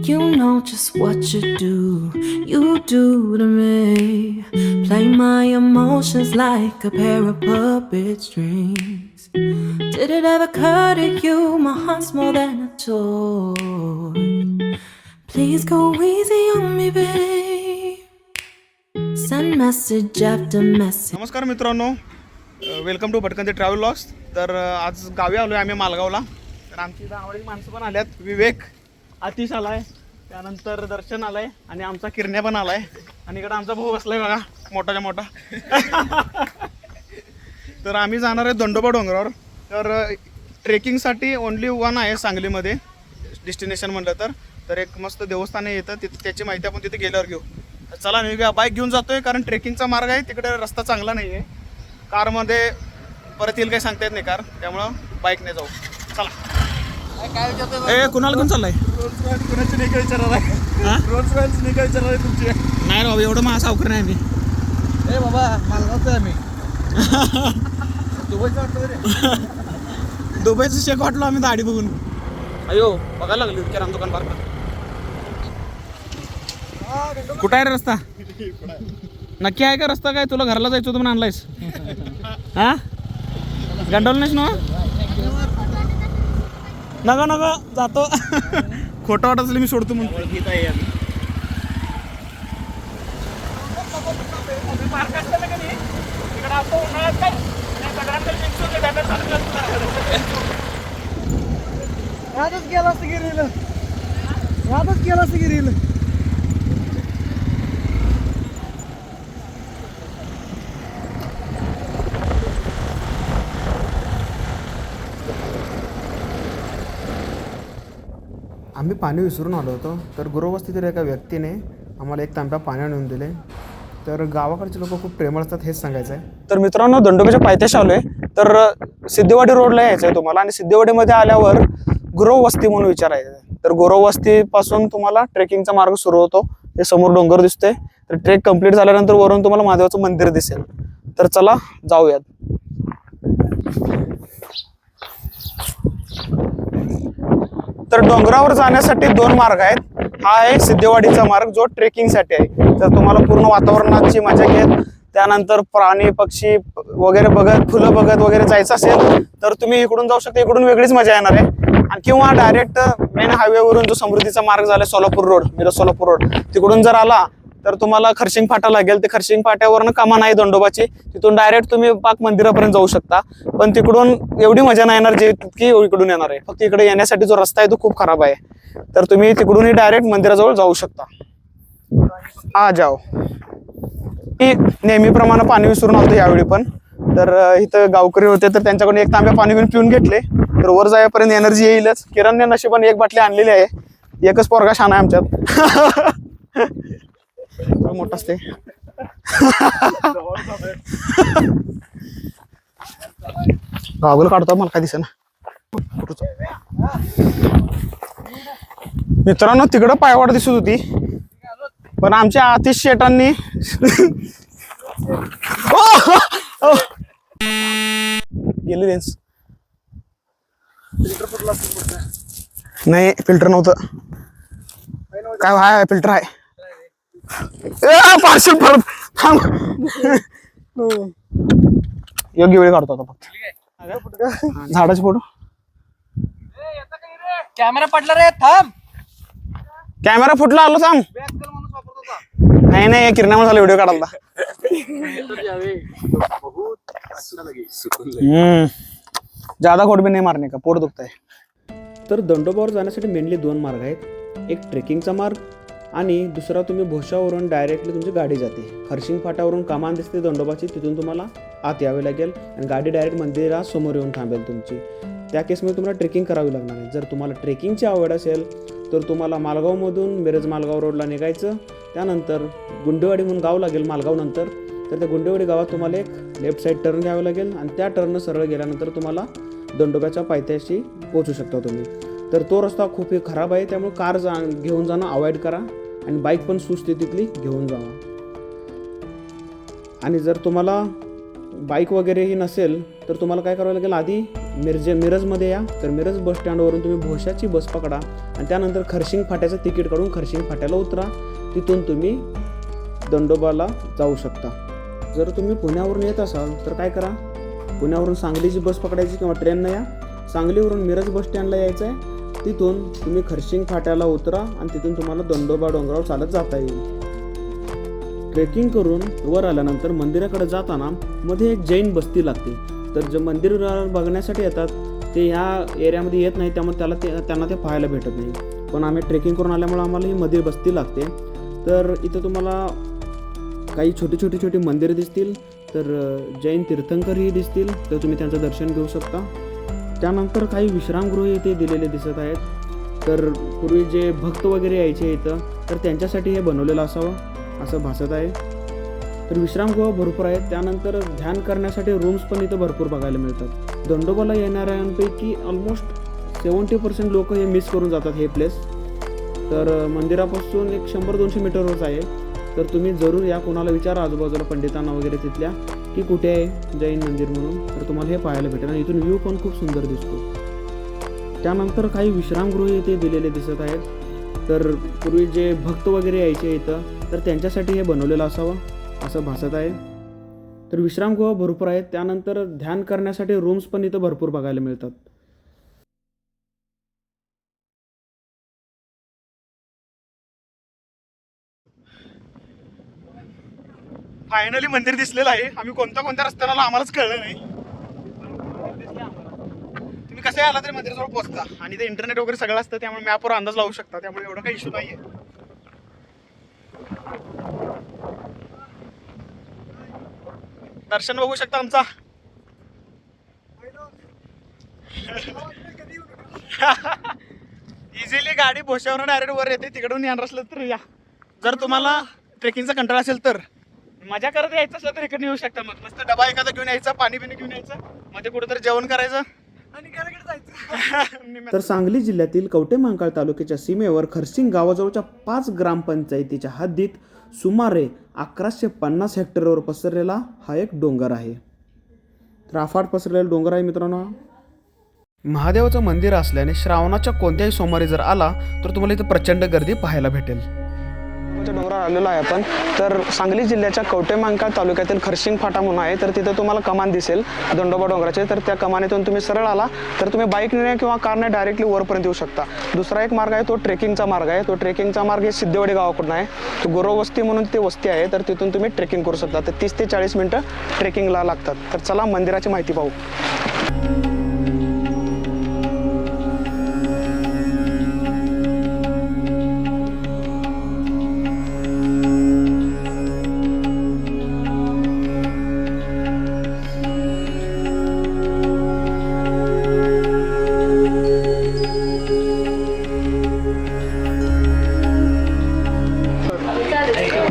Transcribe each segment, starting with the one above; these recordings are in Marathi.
You know just what you do to me. Play my emotions like a pair of puppet strings. Did it ever occur to you my heart's more than a toy? Please go easy on me, babe. Send message after message. नमस्कार मित्रांनो, वेलकम टू भटकंती ट्रॅव्हल व्लॉग्स. तर आज गावी आलो आहे आम्ही मालगावला. तर आमची इथं आवडीची माणसं पण आल्यात. विवेक, आतिश आलाय, त्यानंतर दर्शन आलाय आणि आमचा किरण्या पण आलाय. आणि इकडं आमचा भाऊ बसलाय बघा, मोठाच्या मोठा. तर आम्ही जाणार आहे दंडोबा डोंगरावर. तर ट्रेकिंगसाठी ओनली वन आहे सांगलीमध्ये डेस्टिनेशन म्हटलं तर एक मस्त देवस्थान येतं तिथे, त्याची माहिती आपण तिथे गेल्यावर घेऊ. चला निघूया. बाईक घेऊन जातोय कारण ट्रेकिंगचा मार्ग आहे, तिकडे रस्ता चांगला नाही आहे. कारमध्ये परत येईल काही सांगता येत नाही कार, त्यामुळं बाईकने जाऊ. चला. ए कुणाला घेऊन चाललाय? कुणाची नाही काय विचारणार आहे? रोज नाही काय विचारणार आहे तुमची? नाही बाबा, एवढं माझा सावकर नाही आम्ही. ए बाबा, मालगावचं आहे आम्ही. दुबईचं वाटलं रे. दुबईचं शेक वाटलो आम्ही दाढी बघून. अयो बघायला लागली किराणा दुकान पार्क. कुठं आहे रे रस्ता? नक्की आहे का रस्ता? काय तुला घराला जायचं होतं म्हणून आणलायस? हा, गंडवलं नाहीस ना? नका नका, जातो. खोटं वाटत असेल मी सोडतो म्हणून. रातच गेला असतं गिरीला, रातच गेला असतं गिरीला. आम्ही पाणी विसरून आलो होतो. तर गुरव वस्तीतील एका व्यक्तीने आम्हाला एक तांब्या पाणी आणून दिले. तर गावाकडचे लोक खूप प्रेमळ असतात हेच सांगायचं आहे. तर मित्रांनो, दंडोबाच्या पायथ्याशी आलो आहे. तर सिद्धेवाडी रोडला यायचं आहे तुम्हाला. आणि सिद्धेवाडीमध्ये आल्यावर गुरव वस्ती म्हणून विचारायचं आहे. तर गुरव वस्तीपासून तुम्हाला ट्रेकिंगचा मार्ग सुरू होतो. हे समोर डोंगर दिसतोय. तर ट्रेक कंप्लीट झाल्यानंतर वरून तुम्हाला महादेवाचं मंदिर दिसेल. तर चला जाऊयात. तर डोंगरावर जाण्यासाठी दोन मार्ग आहेत. हा आहे सिद्धेवाडीचा मार्ग जो ट्रेकिंगसाठी आहे. तर तुम्हाला पूर्ण वातावरणाची मजा घेत, त्यानंतर प्राणी पक्षी वगैरे बघत, फुलं बघत वगैरे जायचं असेल तर तुम्ही इकडून जाऊ शकता. इकडून वेगळीच मजा येणार आहे. आणि किंवा डायरेक्ट मेन हायवेवरून जो समृद्धीचा मार्ग झाला सोलापूर रोड, मिरज सोलापूर रोड, तिकडून जर आला तर तुम्हाला खरशिंग फाटा लागेल. ते खरशिंग फाट्यावरनं कमान आहे दंडोबाची, तिथून डायरेक्ट तुम्ही पाक मंदिरापर्यंत जाऊ शकता. पण तिकडून एवढी मजा नाही येणार जितकी इकडून येणार आहे. फक्त इकडे येण्यासाठी जो रस्ता आहे तो खूप खराब आहे. तर तुम्ही तिकडूनही डायरेक्ट मंदिराजवळ जाऊ शकता. आ जाओ. मी नेहमीप्रमाणे पाणी विसरून आलो यावेळी पण. तर इथं गावकरी होते तर त्यांच्याकडून एक तांब्या पाणी घेऊन पिऊन घेतले. तर वर जायपर्यंत एनर्जी येईलच. किरणने नशिबाने एक बाटली आणलेली आहे. एकच पोरगा छान आहे आमच्यात. मोठा असते. गॉगल काढतो मला काय दिसे ना. मित्रांनो, तिकडं पायवाट दिसत होती पण आमच्या आतिश शेटांनी गेली लेन्स. नाही, फिल्टर नव्हतं. काय हाय, फिल्टर आहे. पार्सल परत थांब. योग्य वेळ काढतो आता फक्त. झाडाचे फोटो. कॅमेरा पडला रे, थांब. कॅमेरा फुटला, आलो थांब. नाही नाही, किरण्यामुळे झाला व्हिडिओ काढायला. ज्यादा खोट भी नाही मारणे का, पोट दुखत आहे. तर दंडोबावर जाण्यासाठी मेनली दोन मार्ग आहेत. एक ट्रेकिंगचा मार्ग आणि दुसरा तुम्ही भोशावरून डायरेक्टली तुमची गाडी जाते. खरशिंग फाट्यावरून कमान दिसते दंडोबाची, तिथून तुम्हाला आत यावे लागेल आणि गाडी डायरेक्ट मंदिरासमोर येऊन थांबेल तुमची. त्या केसमध्ये तुम्हाला ट्रेकिंग करावी लागणार आहे. जर तुम्हाला ट्रेकिंगची आवड असेल तर तुम्हाला मालगावमधून मिरज मालगाव रोडला निघायचं. त्यानंतर गुंडेवाडी म्हणून गाव लागेल मालगाव नंतर. तर त्या गुंडेवाडी गावात तुम्हाला एक लेफ्ट साईड टर्न घ्यावं लागेल आणि त्या टर्न सरळ गेल्यानंतर तुम्हाला दंडोबाच्या पायथ्याशी पोहोचू शकता तुम्ही. तर तो रस्ता खूप खराब आहे, त्यामुळे कार घेऊन जाणं अवॉइड करा आणि बाईक पण सुस्थितीतली घेऊन जावा. आणि जर तुम्हाला बाईक वगैरेही नसेल तर तुम्हाला काय करावं लागेल, आधी मिरजमध्ये या. तर मिरज बस स्टँडवरून तुम्ही भोशाची बस पकडा आणि त्यानंतर खरशिंग फाट्याचं तिकीट काढून खरशिंग फाट्याला उतरा. तिथून तुम्ही दंडोबाला जाऊ शकता. जर तुम्ही पुण्यावरून येत असाल तर काय करा, पुण्यावरून सांगलीची बस पकडायची किंवा ट्रेननं या. सांगलीवरून मिरज बस स्टँडला यायचं आहे. तिथून तुम्ही खरशिंग फाट्याला उतरा आणि तिथून तुम्हाला दंडोबा डोंगरावर चालत जाता येईल. ट्रेकिंग करून वर आल्यानंतर मंदिराकडे जाताना मध्ये एक जैन बस्ती लागते. तर जे मंदिर बघण्यासाठी येतात ते ह्या एरियामध्ये येत नाही, त्यामुळे त्यांना ते पाहायला भेटत नाही. पण आम्ही ट्रेकिंग करून आल्यामुळे आम्हाला ही मंदिर बस्ती लागते. तर इथं तुम्हाला काही छोटी मंदिरं दिसतील. तर जैन तीर्थंकरही दिसतील, तर तुम्ही त्यांचं दर्शन घेऊ शकता. त्यानंतर काही विश्रामगृह इथे दिलेले दिसत आहेत. तर पूर्वी जे भक्त वगैरे यायचे इथं तर त्यांच्यासाठी हे बनवलेलं असावं असं भासत आहे. तर विश्रामगृह भरपूर आहेत. त्यानंतर ध्यान करण्यासाठी रूम्स पण इथं भरपूर बघायला मिळतात. दंडोबाला येणाऱ्यांपैकी ऑलमोस्ट 70% लोक हे मिस करून जातात हे प्लेस. तर मंदिरापासून एक 100-200 मीटरवरच आहे. तर तुम्ही जरूर या, कोणाला विचारा आजूबाजूला पंडितांना वगैरे तिथल्या की कुठे आहे जैन मंदिर म्हणून, तर तुम्हाला हे पाहायला भेटेल. आणि इथून व्ह्यू पण खूप सुंदर दिसतो. त्यानंतर काही विश्रामगृह इथे दिलेले दिसत आहेत. तर पूर्वी जे भक्त वगैरे यायचे इथं तर त्यांच्यासाठी हे बनवलेलं असावं असं भासत आहे. तर विश्रामगृह भरपूर आहेत. त्यानंतर ध्यान करण्यासाठी रूम्स पण इथं भरपूर बघायला मिळतात. फायनली मंदिर दिसलेलं आहे. आम्ही कोणत्या रस्त्याला आम्हालाच कळलं नाही. तुम्ही कसं आला तरी मंदिराजवळ पोहोचता आणि ते इंटरनेट वगैरे सगळं असतं, त्यामुळे मॅपवर अंदाज लावू शकता. त्यामुळे एवढा काही इश्यू नाहीये. दर्शन बघू शकता आमचा. इझिली गाडी भोशावरून डायरेक्ट वर येते. तिकडून येणार असलं तर या. जर तुम्हाला ट्रेकिंगचा कंटाळा असेल तर मजा करत यायचं असलं तर इकडे येऊ शकता. मग मस्त डबा एखादा घेऊन यायचा, पाणी घेऊन यायचं, मध्ये कुठेतरी जेवण करायचं आणि घराकडे जायचं. तर सांगली जिल्ह्यातील कवठेमहांकाळ तालुक्याच्या सीमेवर खरसिंग गावाजवळच्या 5 ग्रामपंचायतीच्या हद्दीत सुमारे 1150 हेक्टरवर पसरलेला हा एक डोंगर आहे. तर अफाट पसरलेला डोंगर आहे मित्रांनो. महादेवाचं मंदिर असल्याने श्रावणाच्या कोणत्याही सोमवारी जर आला तर तुम्हाला इथं प्रचंड गर्दी पाहायला भेटेल. डोंगरावर आलेलो आहे आपण. तर सांगली जिल्ह्याच्या कवठेमहांकाळ तालुक्यातील खरशिंग फाटा म्हणून आहे. तर तिथं तुम्हाला कमान दिसेल दंडोबा डोंगराचे. तर त्या कमानीतून तुम्ही सरळ आला तर तुम्ही बाईकने किंवा कारने डायरेक्टली वरपर्यंत येऊ शकता. दुसरा एक मार्ग आहे तो ट्रेकिंगचा मार्ग आहे. तो ट्रेकिंगचा मार्ग हे सिद्धेवाडी गावाकडून आहे. तो गुरव वस्ती म्हणून ती वस्ती आहे. तर तिथून तुम्ही ट्रेकिंग करू शकता. तर 30 ते 40 मिनिटं ट्रेकिंगला लागतात. तर चला मंदिराची माहिती पाहू.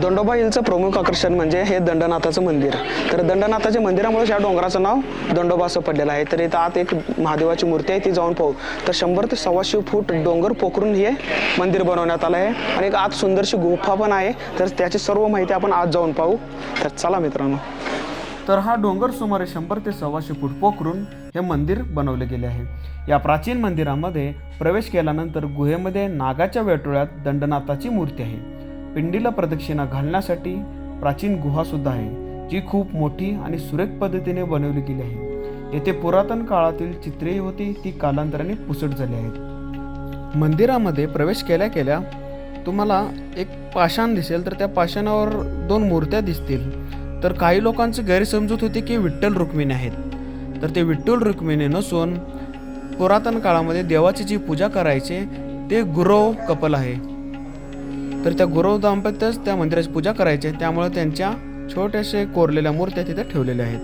दंडोबा हिलचं प्रमुख आकर्षण म्हणजे हे दंडनाथाचं मंदिर. तर दंडनाथाच्या मंदिरामुळे या डोंगराचं नाव दंडोबा असं पडलेलं आहे. तर इथं आत एक महादेवाची मूर्ती आहे, ती जाऊन पाहू. तर 100 ते 125 फूट डोंगर पोखरून हे मंदिर बनवण्यात आलं आहे. आणि एक आत सुंदरशी गुफा पण आहे. तर त्याची सर्व माहिती आपण आज जाऊन पाहू. तर चला मित्रांनो. तर हा डोंगर सुमारे 100 ते 125 फूट पोखरून हे मंदिर बनवले गेले आहे. या प्राचीन मंदिरामध्ये प्रवेश केल्यानंतर गुहेमध्ये नागाच्या वेटोळ्यात दंडनाथाची मूर्ती आहे. पिंडीला प्रदक्षिणा घालण्यासाठी प्राचीन गुहासुद्धा आहे, जी खूप मोठी आणि सुरेख पद्धतीने बनवली गेली आहे. येथे पुरातन काळातील चित्रेही होती, ती कालांतराने पुसट झाली आहेत. मंदिरामध्ये प्रवेश केल्या तुम्हाला एक पाषाण दिसेल. तर त्या पाषाणावर 2 मूर्त्या दिसतील. तर काही लोकांची गैरसमजूत होती की विठ्ठल रुक्मिणी आहेत. तर ते विठ्ठल रुक्मिणी नसून पुरातन काळामध्ये देवाची जी पूजा करायचे ते गुरव कपल आहे. तर त्या गुरव दाम्पत्यच त्या मंदिराची पूजा करायचे, त्यामुळे त्यांच्या छोट्याशा कोरलेल्या मूर्त्या तिथे ठेवलेल्या आहेत.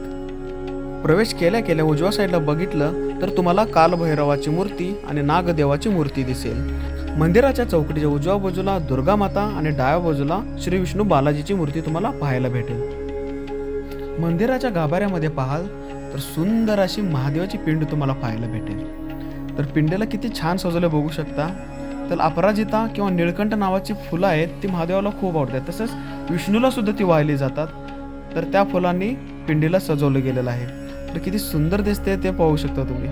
प्रवेश केल्या उजव्या साईडला बघितलं तर तुम्हाला कालभैरवाची मूर्ती आणि नागदेवाची मूर्ती दिसेल. मंदिराच्या चौकटीच्या उजव्या बाजूला दुर्गा माता आणि डाव्या बाजूला श्री विष्णू बालाजीची मूर्ती तुम्हाला पाहायला भेटेल. मंदिराच्या गाभाऱ्यामध्ये पाहाल तर सुंदर अशी महादेवाची पिंड तुम्हाला पाहायला भेटेल. तर पिंडीला किती छान सजवलं बघू शकता. तर अपराजिता किंवा निळकंठ नावाची फुलं आहेत, ती महादेवाला खूप आवडतात. तसंच विष्णूला सुद्धा ती वाहिली जातात. तर त्या फुलांनी पिंडीला सजवलं गेलेलं आहे. तर किती सुंदर दिसते ते पाहू शकता तुम्ही.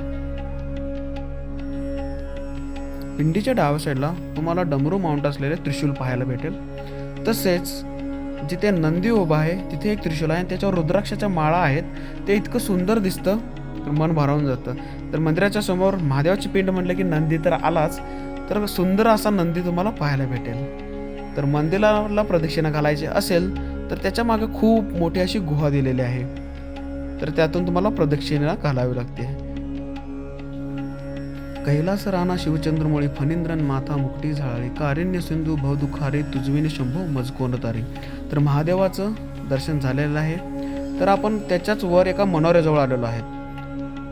पिंडीच्या डाव्या साईडला तुम्हाला डमरू माउंट असलेले त्रिशूल पाहायला भेटेल. तसेच जिथे नंदी उभा आहे तिथे एक त्रिशूल आहे, त्याच्यावर रुद्राक्षाच्या माळा आहेत. ते इतकं सुंदर दिसतं तर मन भारावून जातं. तर मंदिराच्या समोर महादेवाची पिंड म्हटलं की नंदी तर आलाच, तर सुंदर असा नंदी तुम्हाला पाहायला भेटेल. तर मंदिराला प्रदक्षिणा घालायची असेल तर त्याच्या मागे खूप मोठी अशी गुहा दिलेली आहे, तर त्यातून तुम्हाला प्रदक्षिणा घालावी लागते. कैलास राणा शिवचंद्रमोळी फणींद्रन माथा मुक्टी झाळी कारिण्य सिंधू भवदुखारी तुजविने शंभू मजकोन तारी. तर महादेवाचं दर्शन झालेलं आहे. तर आपण त्याच्याच वर एका मनोऱ्याजवळ आलेलो आहे.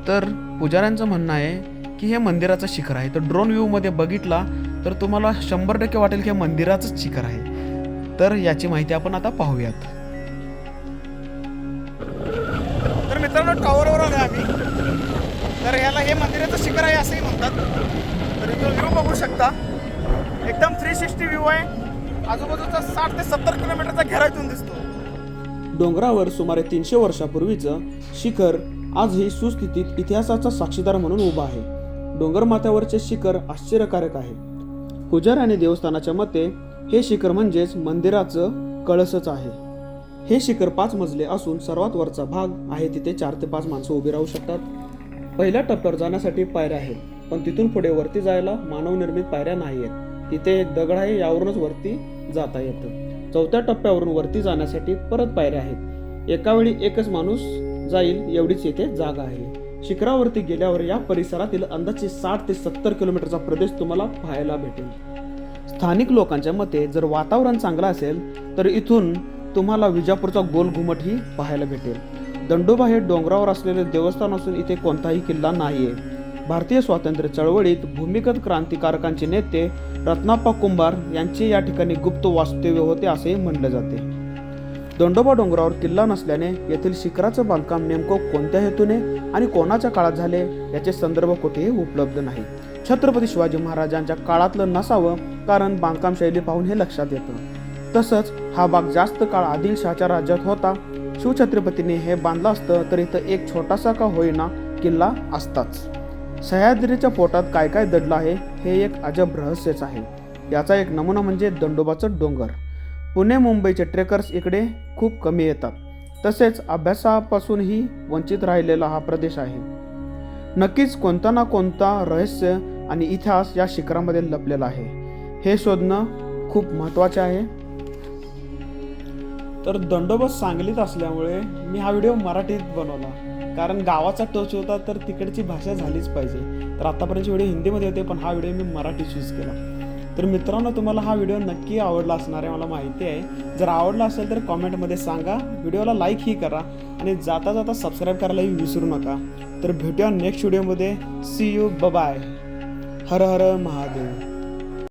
तर पुजाऱ्यांचं म्हणणं आहे की हे मंदिराचं शिखर आहे. तर ड्रोन व्ह्यूमध्ये बघितला तर तुम्हाला 100% वाटेल की हे मंदिराचंच शिखर आहे. तर याची माहिती आपण आता पाहूयात. तर मित्रांनो, टॉवरवर आलो आम्ही. तर याला हे मंदिराचं शिखर आहे असंही म्हणतात. तर इथं व्ह्यू बघू शकता, एकदम 360 व्ह्यू आहे. आजूबाजूचा 60 ते 70 किलोमीटरचा घेरा इथून दिसतो. डोंगरावर सुमारे 300 वर्षापूर्वीचं शिखर आजही सुस्थितीत इतिहासाचा साक्षीदार म्हणून उभा आहे. डोंगर माथ्यावरचे शिखर आश्चर्यकारक आहे. पुजारी आणि देवस्थानाच्या मते हे शिखर म्हणजेच मंदिराचं कळसच आहे. हे शिखर 5 मजले असून सर्वात वरचा भाग आहे तिथे 4 ते 5 माणसं उभी राहू शकतात. पहिल्या टप्प्यावर जाण्यासाठी पायऱ्या आहेत, पण तिथून पुढे वरती जायला मानवनिर्मित पायऱ्या नाही आहेत. तिथे एक दगड आहे, यावरूनच वरती जाता येतं. 4थ्या टप्प्यावरून वरती जाण्यासाठी परत पायऱ्या आहेत. एका वेळी एकच माणूस जाईल एवढीच येथे जागा आहे. शिखरावरती गेल्यावर या परिसरातील अंदाजे 60 ते 70 किलोमीटरचा प्रदेश तुम्हाला पाहायला भेटेल. स्थानिक लोकांच्या मते जर वातावरण चांगलं असेल तर इथून तुम्हाला विजापूरचा गोल घुमटही पाहायला भेटेल. दंडोबा हे डोंगरावर असलेले देवस्थान असून इथे कोणताही किल्ला नाहीये. भारतीय स्वातंत्र्य चळवळीत भूमिगत क्रांतिकारकांचे नेते रत्नाप्पा कुंभार यांचे या ठिकाणी गुप्त वास्तव्य होते असे म्हणले जाते. दंडोबा डोंगरावर किल्ला नसल्याने येथील शिखराचं बांधकाम नेमकं कोणत्या हेतूने आणि कोणाच्या काळात झाले याचे संदर्भ कुठेही उपलब्ध नाही. छत्रपती शिवाजी महाराजांच्या काळातलं नसावं, कारण बांधकाम शैली पाहून हे लक्षात येतं. तसंच हा भाग जास्त काळ आदिलशहाच्या राज्यात होता. शिवछत्रपतींनी हे बांधलं असतं तर इथं एक छोटासा का होईना किल्ला असताच. सह्याद्रीच्या पोटात काय काय दडलं आहे हे एक अजब रहस्यच आहे. याचा एक नमुना म्हणजे दंडोबाचं डोंगर. पुणे मुंबईचे ट्रेकर्स इकडे खूप कमी येतात. तसेच अभ्यासापासूनही वंचित राहिलेला हा प्रदेश आहे. नक्कीच कोणता ना कोणता रहस्य आणि इतिहास या शिखरामध्ये लपलेला आहे. हे शोधणं खूप महत्त्वाचे आहे. तर दंडोबा सांगलीत असल्यामुळे मी हा व्हिडिओ मराठीत बनवला, कारण गावाचा टच होता तर तिकडची भाषा झालीच पाहिजे. तर आतापर्यंतचे व्हिडिओ हिंदीमध्ये होते, पण हा व्हिडिओ मी मराठी चूज केला. तर मित्रांनो, तुम्हाला हा व्हिडिओ नक्की आवडला असणार आहे मला माहिती आहे. जर आवडला असेल तर कॉमेंटमध्ये सांगा, व्हिडिओला लाईकही करा आणि जाता जाता सबस्क्राईब करायलाही विसरू नका. तर भेटूया नेक्स्ट व्हिडिओमध्ये. See you, bye. हर हर महादेव.